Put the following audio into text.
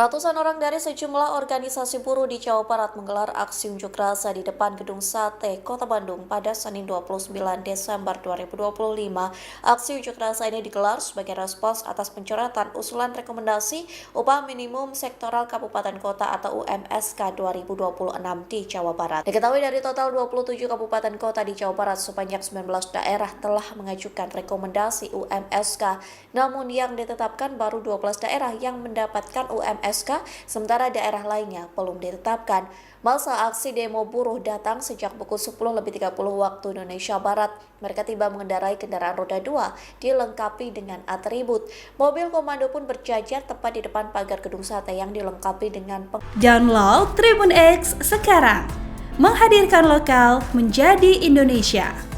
Ratusan orang dari sejumlah organisasi buruh di Jawa Barat menggelar aksi unjuk rasa di depan Gedung Sate, Kota Bandung pada Senin 29 Desember 2025. Aksi unjuk rasa ini digelar sebagai respons atas pencoretan usulan rekomendasi upah minimum sektoral kabupaten kota atau UMSK 2026 di Jawa Barat. Diketahui dari total 27 kabupaten kota di Jawa Barat, sebanyak 19 daerah telah mengajukan rekomendasi UMSK, namun yang ditetapkan baru 12 daerah yang mendapatkan UMSK, sementara daerah lainnya belum ditetapkan. Masa aksi demo buruh datang sejak pukul 10.30 waktu Indonesia Barat. Mereka tiba mengendarai kendaraan roda 2 dilengkapi dengan atribut. Mobil komando pun berjajar tepat di depan pagar Gedung Sate yang dilengkapi dengan Download Tribun X sekarang, menghadirkan lokal menjadi Indonesia.